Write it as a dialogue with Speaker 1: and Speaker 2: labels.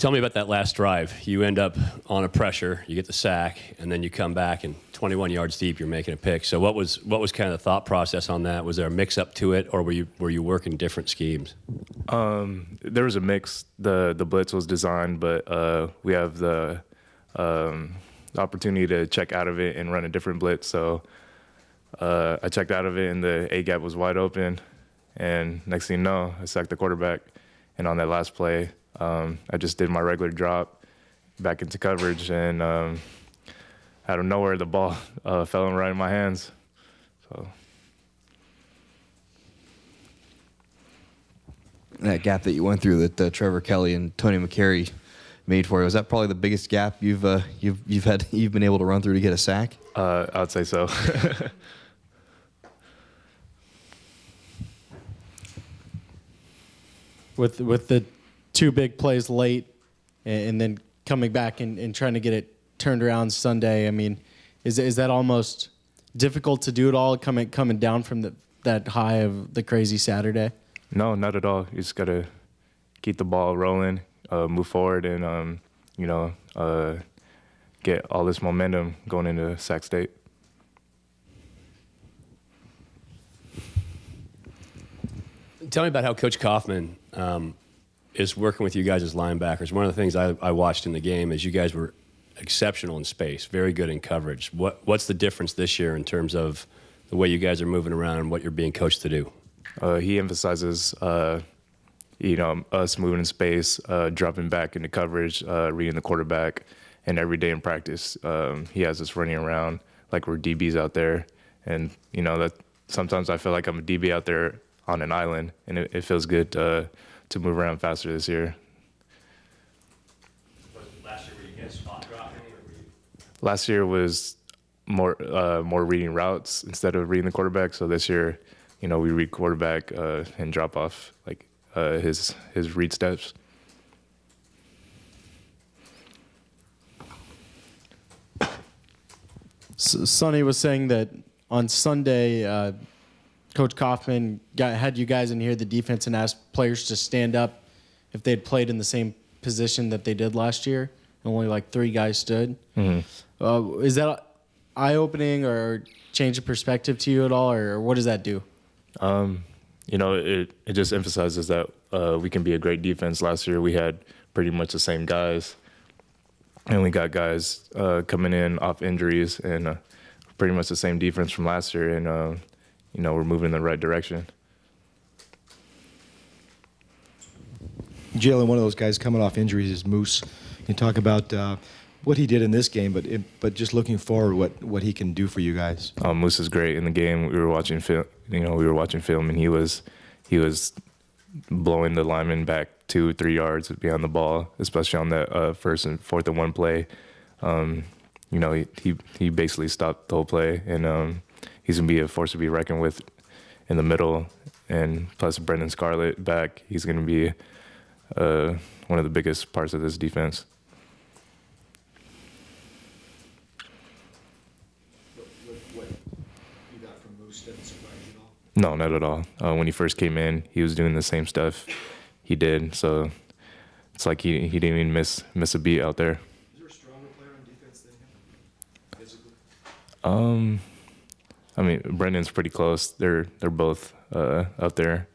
Speaker 1: Tell me about that last drive. You end up on a pressure, you get the sack, and then you come back and 21 yards deep, you're making a pick. So what was kind of the thought process on that? Was there a mix-up to it, or were you working different schemes?
Speaker 2: There was a mix. The blitz was designed, but we have the opportunity to check out of it and run a different blitz. So I checked out of it, and the A-gap was wide open. And next thing you know, I sacked the quarterback. And on that last play, I just did my regular drop back into coverage, and out of nowhere, the ball fell right in my hands. So
Speaker 3: that gap that you went through that Trevor Kelly and Tony McCary made for you, was that probably the biggest gap you've been able to run through to get a sack?
Speaker 2: I'd say so.
Speaker 4: With the two big plays late and then coming back and trying to get it turned around Sunday, I mean, is that almost difficult to do it all coming down from that high of the crazy Saturday?
Speaker 2: No, not at all. You just got to keep the ball rolling, move forward, and, get all this momentum going into Sac State.
Speaker 1: Tell me about how Coach Kaufman is working with you guys as linebackers. One of the things I watched in the game is you guys were exceptional in space, very good in coverage. What's the difference this year in terms of the way you guys are moving around and what you're being coached to do?
Speaker 2: He emphasizes, us moving in space, dropping back into coverage, reading the quarterback, and every day in practice, he has us running around like we're DBs out there. And, that sometimes I feel like I'm a DB out there on an island, and it feels good to move around faster this year.
Speaker 1: Last year, were you guys spot dropping?
Speaker 2: Last year was more reading routes instead of reading the quarterback. So this year, we read quarterback and drop off like his read steps.
Speaker 4: So Sonny was saying that on Sunday, Coach Kaufman had you guys in here, the defense, and asked players to stand up if they'd played in the same position that they did last year. Only like 3 guys stood. Mm-hmm. Is that eye-opening or change of perspective to you at all, or what does that do?
Speaker 2: It just emphasizes that we can be a great defense. Last year we had pretty much the same guys, and we got guys coming in off injuries, and pretty much the same defense from last year, and we're moving in the right direction.
Speaker 5: Jalen, one of those guys coming off injuries is Moose. You can talk about what he did in this game, but just looking forward, what he can do for you guys.
Speaker 2: Moose is great in the game. We were watching film. And he was blowing the lineman back 2-3 yards beyond the ball, especially on that first and 4th and 1 play. He basically stopped the whole play, and he's gonna be a force to be reckoned with in the middle. And plus Brendan Scarlett back, he's gonna be one of the biggest parts of this defense.
Speaker 5: What you got from Moose didn't surprise you at all?
Speaker 2: No, not at all. When he first came in, he was doing the same stuff he did. So it's like he didn't even miss a beat out there.
Speaker 5: Is there a stronger player on defense than him, physically?
Speaker 2: Brendan's pretty close. They're both up there.